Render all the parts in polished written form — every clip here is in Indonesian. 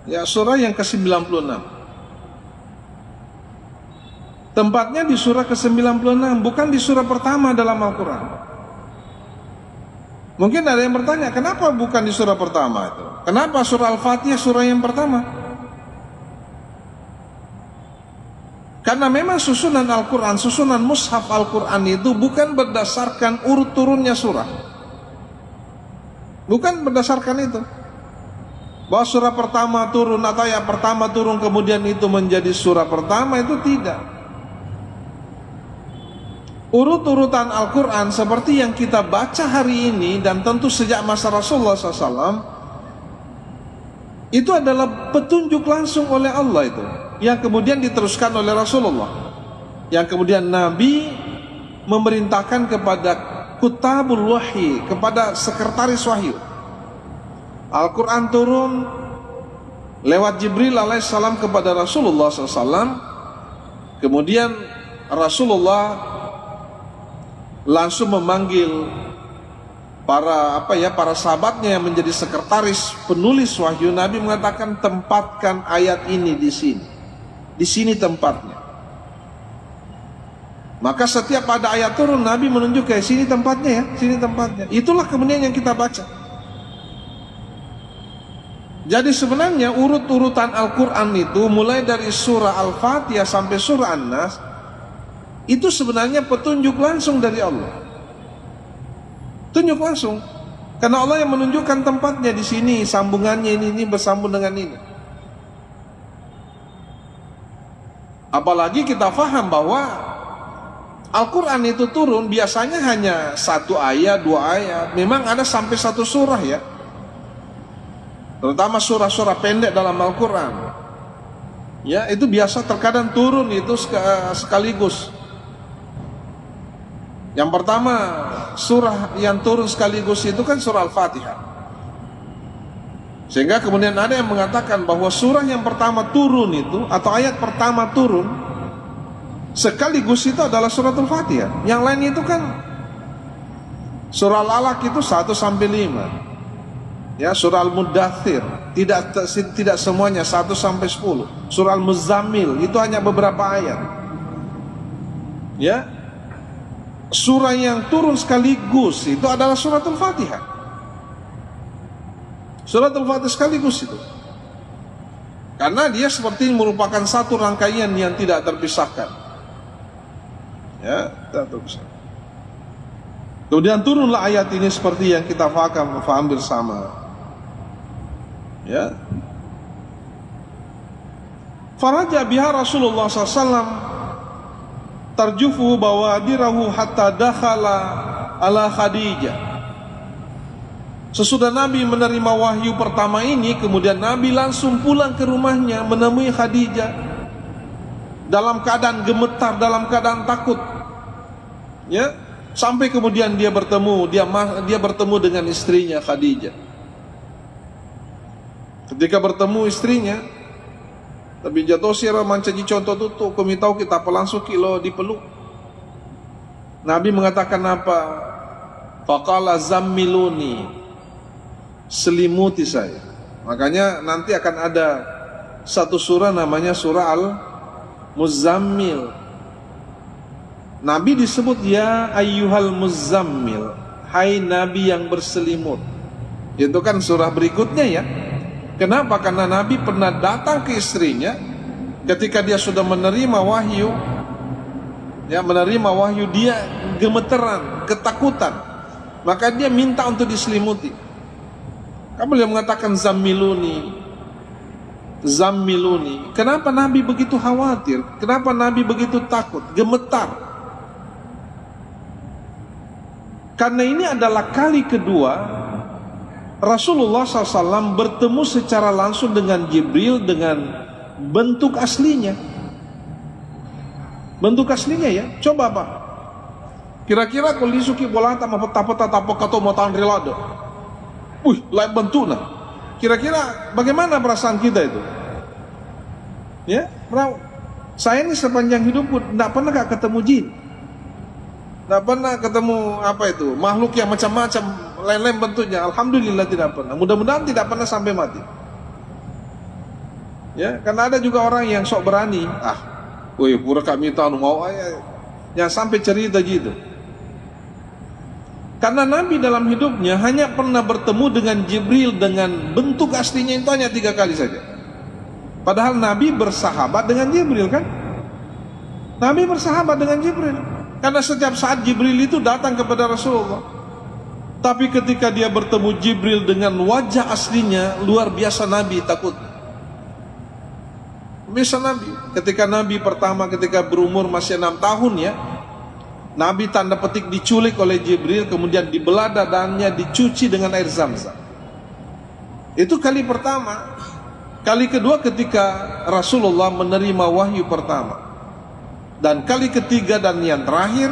Ya, surah yang ke-96. Tempatnya di surah ke-96, bukan di surah pertama dalam Al-Quran. Mungkin ada yang bertanya, kenapa bukan di surah pertama itu? Kenapa surah Al-Fatihah surah yang pertama? Karena memang susunan Al-Quran, susunan mushaf Al-Quran itu bukan berdasarkan urut turunnya surah. Bukan berdasarkan itu. Bahwa surah pertama turun atau ayat pertama turun kemudian itu menjadi surah pertama, itu tidak. Urut-urutan Al-Quran seperti yang kita baca hari ini dan tentu sejak masa Rasulullah SAW, itu adalah petunjuk langsung oleh Allah itu, yang kemudian diteruskan oleh Rasulullah, yang kemudian Nabi memerintahkan kepada kutabul wahyi, kepada sekretaris wahyu. Al-Quran turun lewat Jibril alaihissalam kepada Rasulullah SAW. Kemudian Rasulullah langsung memanggil para sahabatnya yang menjadi sekretaris penulis wahyu. Nabi mengatakan, tempatkan ayat ini di sini. Di sini tempatnya. Maka setiap ada ayat turun, Nabi menunjuk ke sini tempatnya ya, sini tempatnya. Itulah kemudian yang kita baca. Jadi sebenarnya urut-urutan Al-Quran itu mulai dari surah Al-Fatihah sampai surah An-Nas, itu sebenarnya petunjuk langsung dari Allah. Tunjuk langsung. Karena Allah yang menunjukkan tempatnya di sini, sambungannya ini bersambung dengan ini. Apalagi kita faham bahwa Al-Quran itu turun biasanya hanya satu ayat, dua ayat. Memang ada sampai satu surah ya. Terutama surah-surah pendek dalam Al-Quran. Ya, itu biasa terkadang turun itu sekaligus. Yang pertama, surah yang turun sekaligus itu kan surah Al-Fatihah. Sehingga kemudian ada yang mengatakan bahwa surah yang pertama turun itu, atau ayat pertama turun sekaligus itu adalah surah Al-Fatihah. Yang lain itu kan surah Al-Alaq itu 1 sampai 5. Ya, surah Al-Muddathir tidak semuanya 1 sampai 10. Surah Al-Muzammil itu hanya beberapa ayat. Ya. Surah yang turun sekaligus itu adalah surat Al-Fatihah. Surat Al-Fatihah sekaligus itu. Karena dia seperti merupakan satu rangkaian yang tidak terpisahkan. Ya, tidak terpisahkan. Kemudian turunlah ayat ini seperti yang kita faham bersama. Ya. Faraja biha Rasulullah SAW tarjufu bawadirahu hatta dakhala ala Khadijah. Sesudah Nabi menerima wahyu pertama ini, kemudian Nabi langsung pulang ke rumahnya menemui Khadijah dalam keadaan gemetar, dalam keadaan takut. Ya, sampai kemudian dia bertemu dengan istrinya Khadijah. Ketika bertemu istrinya, tapi jatuh sirah mancaji contoh tutup, kami tahu kita langsung kilo dipeluk. Nabi mengatakan apa? Faqala zammiluni, selimuti saya. Makanya nanti akan ada satu surah namanya surah Al-Muzammil. Nabi disebut ya ayyuhal muzammil, hai Nabi yang berselimut. Itu kan surah berikutnya ya. Kenapa? Karena Nabi pernah datang ke istrinya ketika dia sudah menerima wahyu. Ya, menerima wahyu dia gemeteran, ketakutan. Maka dia minta untuk diselimuti. Kamu dia mengatakan zammiluni. Zammiluni. Kenapa Nabi begitu khawatir? Kenapa Nabi begitu takut, gemetar? Karena ini adalah kali kedua Rasulullah SAW bertemu secara langsung dengan Jibril dengan bentuk aslinya. Bentuk aslinya ya. Coba Pak. Kira-kira kalau disuki bola sama peta-peta tapok atau mau tahan relado. Lain bentuk nah. Kira-kira bagaimana perasaan kita itu? Ya, saya ini sepanjang hidupku tidak pernah ketemu jin. Tidak pernah ketemu makhluk yang macam-macam lain-lain bentuknya. Alhamdulillah tidak pernah. Mudah-mudahan tidak pernah sampai mati. Ya, karena ada juga orang yang sok berani. Woi, pura kami tahu mau yang sampai cerita gitu. Karena Nabi dalam hidupnya hanya pernah bertemu dengan Jibril dengan bentuk aslinya itu hanya 3 kali saja. Padahal Nabi bersahabat dengan Jibril kan? Nabi bersahabat dengan Jibril. Karena setiap saat Jibril itu datang kepada Rasulullah. Tapi ketika dia bertemu Jibril dengan wajah aslinya, luar biasa Nabi takut. Bisa Nabi, ketika Nabi pertama ketika berumur masih 6 tahun ya, Nabi tanda petik diculik oleh Jibril, kemudian dibelah dadanya, dicuci dengan air Zam-Zam. Itu kali pertama. Kali kedua ketika Rasulullah menerima wahyu pertama. Dan kali ketiga dan yang terakhir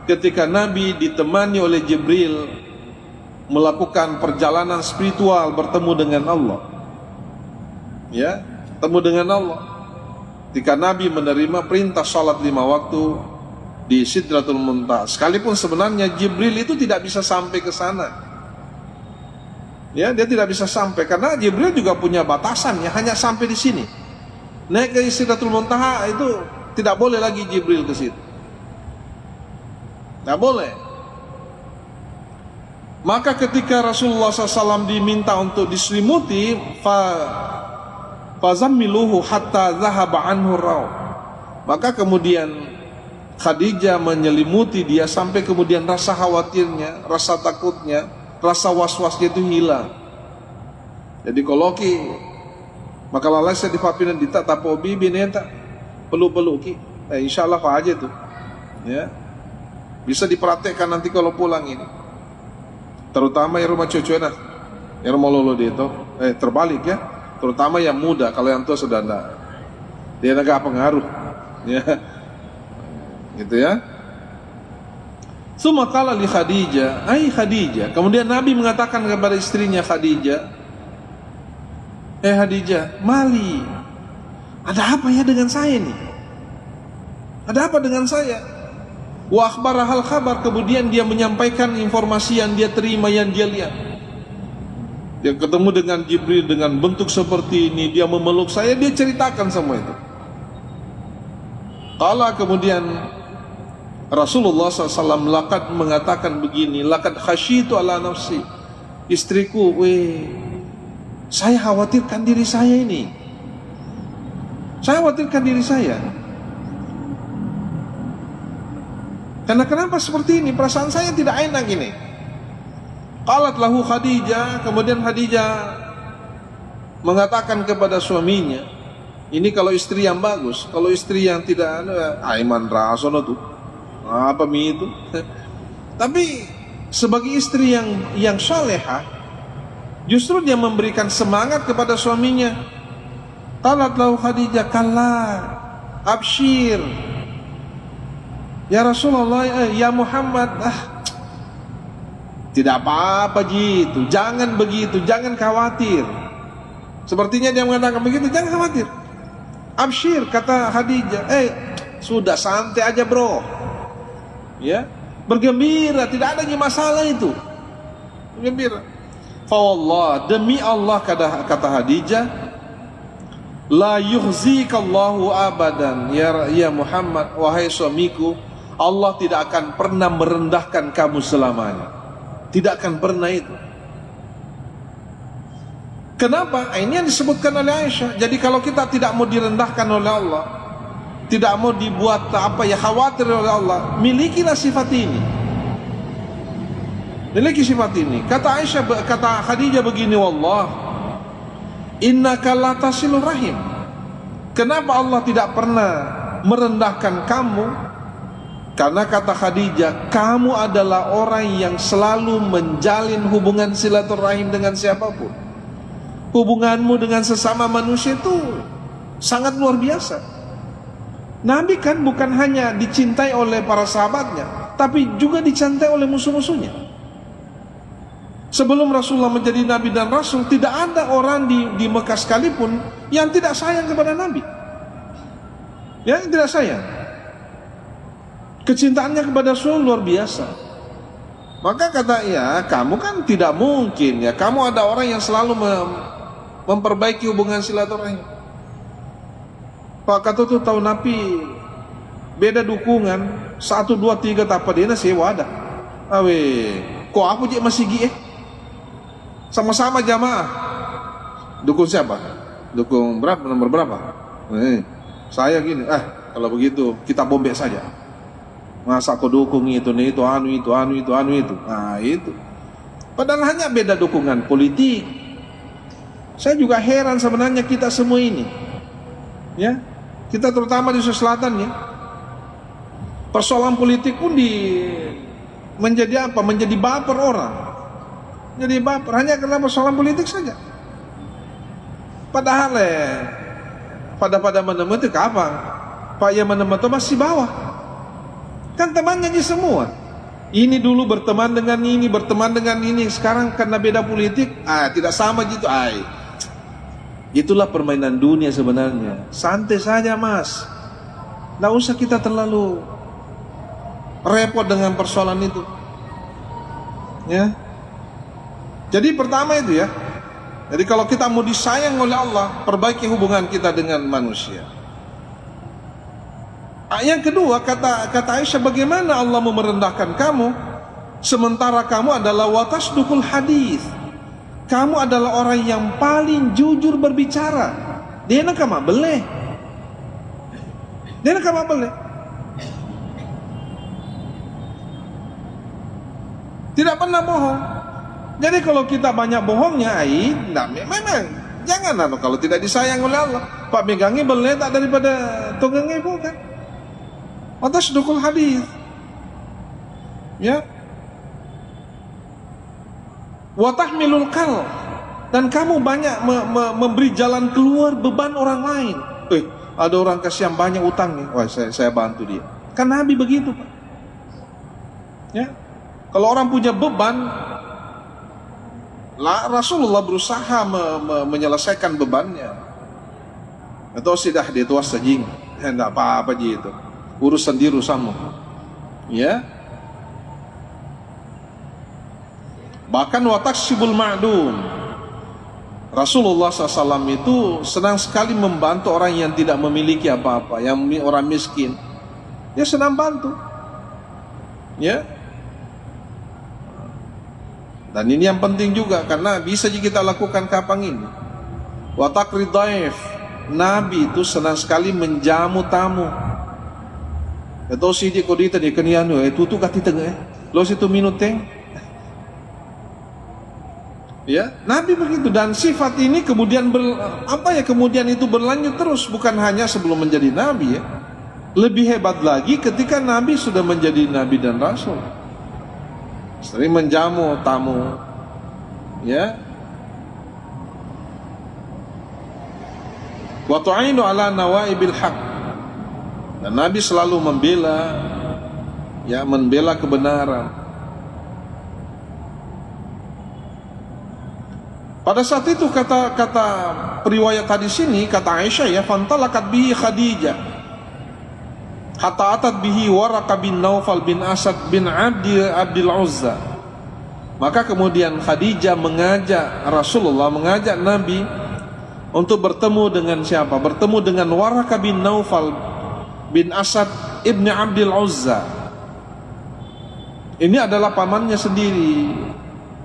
ketika Nabi ditemani oleh Jibril melakukan perjalanan spiritual bertemu dengan Allah. Ya, bertemu dengan Allah. Ketika Nabi menerima perintah salat 5 waktu di Sidratul Muntaha, sekalipun sebenarnya Jibril itu tidak bisa sampai ke sana. Ya, dia tidak bisa sampai karena Jibril juga punya batasan ya, hanya sampai di sini. Naik ke Sidratul Muntaha itu tidak boleh lagi Jibril ke situ. Tidak boleh. Maka ketika Rasulullah SAW diminta untuk diselimuti, fazammiluhu hatta zahaba anhu raw. Maka kemudian Khadijah menyelimuti dia sampai kemudian rasa khawatirnya, rasa takutnya, rasa was-wasnya itu hilang. Jadi koloki maka lalai saya dipapinan dita tapobi bineta peluk-peluk ki. Insyaallah fa aja tuh. Ya. Bisa dipraktekkan nanti kalau pulang ini. Terutama yang rumah cucu-cucunya. Yang rumah lolo dia itu terbalik ya. Terutama yang muda, kalau yang tua sudah enggak. Dia enggak pengaruh. Ya. Gitu ya. Summa qala li Khadijah, "Ai Khadijah." Kemudian Nabi mengatakan kepada istrinya Khadijah, Khadijah, mali. Ada apa ya dengan saya nih? Ada apa dengan saya? Wa akhbara hal khabar, kemudian dia menyampaikan informasi yang dia terima, yang dia lihat. Dia ketemu dengan Jibril dengan bentuk seperti ini, dia memeluk saya, dia ceritakan semua itu. Qala kemudian Rasulullah SAW laqad mengatakan begini, laqad khasyitu ala nafsi. Istriku, saya khawatirkan diri saya ini. Saya khawatirkan diri saya. Karena kenapa seperti ini? Perasaan saya tidak enak ini. Qalat lahu Khadijah, kemudian Khadijah mengatakan kepada suaminya, ini kalau istri yang bagus, kalau istri yang tidak aiman rasono tuh. Apa mi itu? Tapi sebagai istri yang salehah, justru dia memberikan semangat kepada suaminya. Qalat lahu Khadijah, kalla abshir ya Rasulullah, ya Muhammad, tidak apa-apa gitu, jangan begitu, jangan khawatir. Sepertinya dia mengatakan begitu, jangan khawatir. Abshir, kata Khadijah, sudah santai aja bro, ya, bergembira, tidak ada masalah itu, bergembira. Fa wallah, demi Allah, kata Khadijah, la yuhzikallahu abadan ya Muhammad, wahai suamiku, Allah tidak akan pernah merendahkan kamu selamanya. Tidak akan pernah itu. Kenapa? Ini yang disebutkan oleh Aisyah. Jadi kalau kita tidak mau direndahkan oleh Allah, tidak mau dibuat khawatir oleh Allah, milikilah sifat ini. Miliki sifat ini. Kata Aisyah, kata Khadijah begini, wallah innaka la tasilur rahim. Kenapa Allah tidak pernah merendahkan kamu? Karena kata Khadijah, kamu adalah orang yang selalu menjalin hubungan silaturahim dengan siapapun. Hubunganmu dengan sesama manusia itu sangat luar biasa. Nabi kan bukan hanya dicintai oleh para sahabatnya, tapi juga dicintai oleh musuh-musuhnya. Sebelum Rasulullah menjadi Nabi dan Rasul, tidak ada orang di Mekah sekalipun yang tidak sayang kepada Nabi. Yang tidak sayang. Kecintaannya kepada Rasul luar biasa. Maka kata, ya kamu kan tidak mungkin ya, kamu ada orang yang selalu memperbaiki hubungan silaturahim. Pak kata tu tahu napi beda dukungan 1, 2, 3 tapa dia na sewa ada. Awe, kok apa je masih gi sama-sama jamaah. Dukung siapa? Dukung berapa? Nomor berapa? Saya gini. Kalau begitu kita bombek saja. Masa kau dukung itu, anu itu. Nah itu. Padahal hanya beda dukungan politik. Saya juga heran sebenarnya kita semua ini. Ya, kita terutama di Sulawesi Selatan ya. Persoalan politik pun menjadi apa? Menjadi baper orang. Jadi baper hanya karena persoalan politik saja. Padahal pada menemukan itu kapan? Pak yang menemukan masih bawah. Kan temannya di semua. Ini dulu berteman dengan ini, sekarang karena beda politik, tidak sama gitu. Itulah permainan dunia sebenarnya. Santai saja mas. Nggak usah kita terlalu repot dengan persoalan itu. Ya. Jadi pertama itu ya. Jadi kalau kita mau disayang oleh Allah, perbaiki hubungan kita dengan manusia. Yang kedua, kata Aisyah, bagaimana Allah merendahkan kamu sementara kamu adalah watasdukul hadis. Kamu adalah orang yang paling jujur berbicara. Dia nak kama boleh. Tidak pernah bohong. Jadi kalau kita banyak bohongnya, memang jangan kalau tidak disayang oleh Allah. Pak megangi boleh tak daripada tunggangi bukan. Watasdukul hadis. Ya. Watahmilul kal, dan kamu banyak memberi jalan keluar beban orang lain. Ada orang kasihan banyak utang nih, wah saya bantu dia. Kan Nabi begitu Pak. Ya, kalau orang punya beban, Rasulullah berusaha menyelesaikan bebannya. Atau sudah dia tuas sajing, tidak apa-apa gitu. Urus sendiri urusanmu. Ya. Bahkan wataksibul ma'dum. Rasulullah SAW itu senang sekali membantu orang yang tidak memiliki apa-apa, yang orang miskin. Dia senang bantu. Ya. Dan ini yang penting juga karena bisa kita lakukan kapan ini. Watakrid daif. Nabi itu senang sekali menjamu tamu. Atau si dia kodita dia kenianu itu tu kati tengah. Lo situ minut teh. Ya, Nabi begitu dan sifat ini kemudian kemudian itu berlanjut terus, bukan hanya sebelum menjadi Nabi ya. Lebih hebat lagi ketika Nabi sudah menjadi Nabi dan Rasul. Sering menjamu tamu. Ya. Wa tu'inu ala nawaibil haq. Dan Nabi selalu membela kebenaran. Pada saat itu kata periwayat hadis ini, kata Aisyah ya, fantalakat bihi Khadijah hatta atat bihi Waraqah bin Naufal bin Asad bin Abdil Uzza. Maka kemudian Khadijah mengajak Nabi untuk bertemu dengan siapa? Bertemu dengan Waraqah bin Naufal bin Asad ibn Abdil Uzza. Ini adalah pamannya sendiri.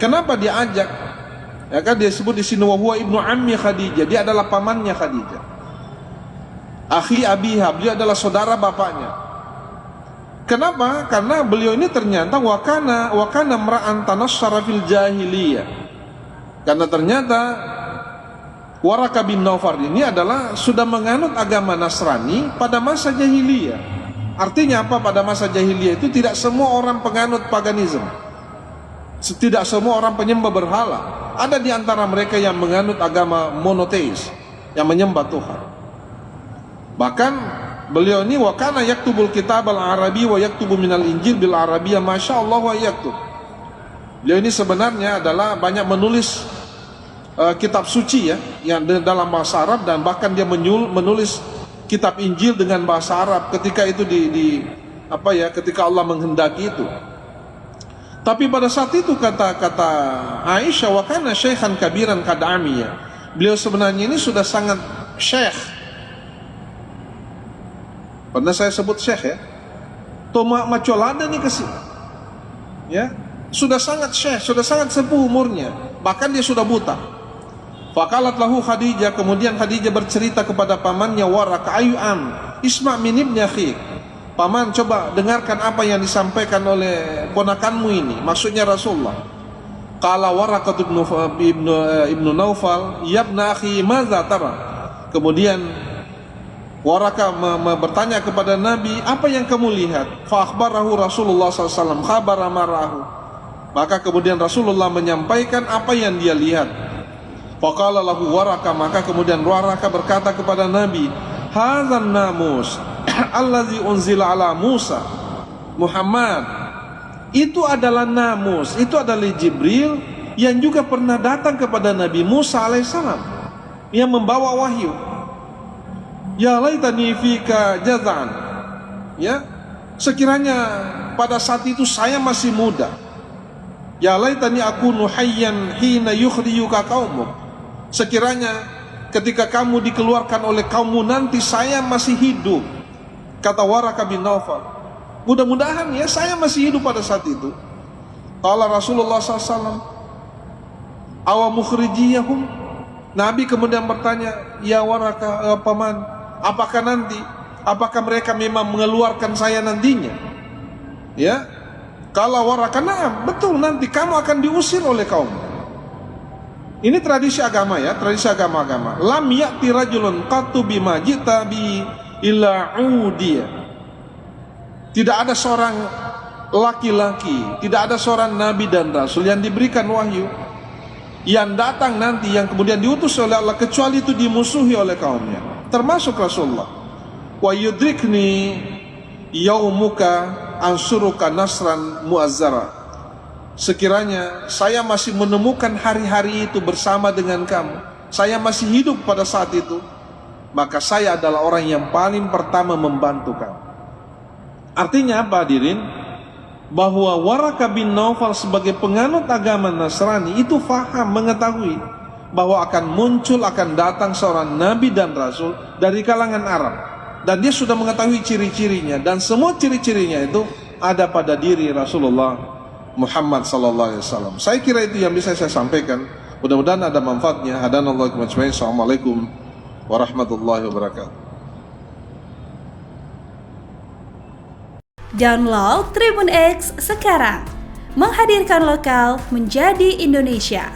Kenapa dia ajak? Ya kan dia sebut di sini wa huwa ibnu ammi Khadijah, dia adalah pamannya Khadijah. Akhi abiha, beliau adalah saudara bapaknya. Kenapa? Karena beliau ini ternyata wa kana mar'an tanassara fil jahiliyah. Karena ternyata Waraqah bin Naufal ini adalah sudah menganut agama Nasrani pada masa jahiliyah. Artinya apa? Pada masa jahiliyah itu tidak semua orang penganut paganisme. Tidak semua orang penyembah berhala. Ada di antara mereka yang menganut agama monoteis, yang menyembah Tuhan. Bahkan beliau ini wa kana yaktubul kitab al-arabi wa yaktubu minal injil bil arabiyyah masyaallah wa yaktub. Beliau ini sebenarnya adalah banyak menulis kitab suci ya, yang dalam bahasa Arab, dan bahkan dia menulis kitab Injil dengan bahasa Arab ketika itu ketika Allah menghendaki itu. Tapi pada saat itu kata Aisyah, wa kana syaikhan kabiran kad'amiyah. Beliau sebenarnya ini sudah sangat syekh. Pernah saya sebut Syekh ya. Toma Macolada nih kesini. Ya, sudah sangat Syekh, sudah sangat sepuh umurnya. Bahkan dia sudah buta. Faqalat lahu Khadijah, kemudian Khadijah bercerita kepada pamannya Waraka, ayyam isma' min ibni akhik. Paman, coba dengarkan apa yang disampaikan oleh ponakanmu ini, maksudnya Rasulullah. Qala Waraqah ibnu Naufal, yabna akhi madza tara. Kemudian Waraqah bertanya kepada Nabi, apa yang kamu lihat? Fa akhbarahu Rasulullah SAW khabara marahu. Maka kemudian Rasulullah menyampaikan apa yang dia lihat. Faqala lahu Waraqah, maka kemudian Waraqah berkata kepada Nabi, hadzan namus allazi unzila ala Musa. Muhammad, itu adalah namus, itu adalah Jibril yang juga pernah datang kepada Nabi Musa alaihissalam, yang membawa wahyu. Ya laitani fika jaz'an. Ya, sekiranya pada saat itu saya masih muda. Ya laitani akunu hayyan hina yukhriyuka qaumuk. Sekiranya ketika kamu dikeluarkan oleh kaummu nanti saya masih hidup. Kata Waraqah bin Naufal, mudah-mudahan ya saya masih hidup pada saat itu. Qala Rasulullah SAW, awa mukhrijiyahum. Nabi kemudian bertanya, ya Waraqah, paman, apakah nanti, apakah mereka memang mengeluarkan saya nantinya? Ya, kalau Waraqah, na'am, betul, nanti kamu akan diusir oleh kaum. Ini tradisi agama ya, tradisi agama-agama. Lam ya'ti rajulun qattu bima jita bi illa udiya. Tidak ada seorang laki-laki, tidak ada seorang nabi dan rasul yang diberikan wahyu yang datang nanti, yang kemudian diutus oleh Allah, kecuali itu dimusuhi oleh kaumnya, termasuk Rasulullah. Wa yudrikni yaumuka ansuruka nasran muazzara. Sekiranya saya masih menemukan hari-hari itu bersama dengan kamu, saya masih hidup pada saat itu, maka saya adalah orang yang paling pertama membantu kamu. Artinya apa hadirin? Bahwa Waraqah bin Naufal sebagai penganut agama Nasrani itu faham, mengetahui bahwa akan muncul, akan datang seorang nabi dan rasul dari kalangan Arab, dan dia sudah mengetahui ciri-cirinya, dan semua ciri-cirinya itu ada pada diri Rasulullah Muhammad sallallahu alaihi wasallam. Saya kira itu yang bisa saya sampaikan. Mudah-mudahan ada manfaatnya. Hadanallahu ajmain. Assalamualaikum warahmatullahi wabarakatuh. Download Tribun X sekarang. Menghadirkan lokal menjadi Indonesia.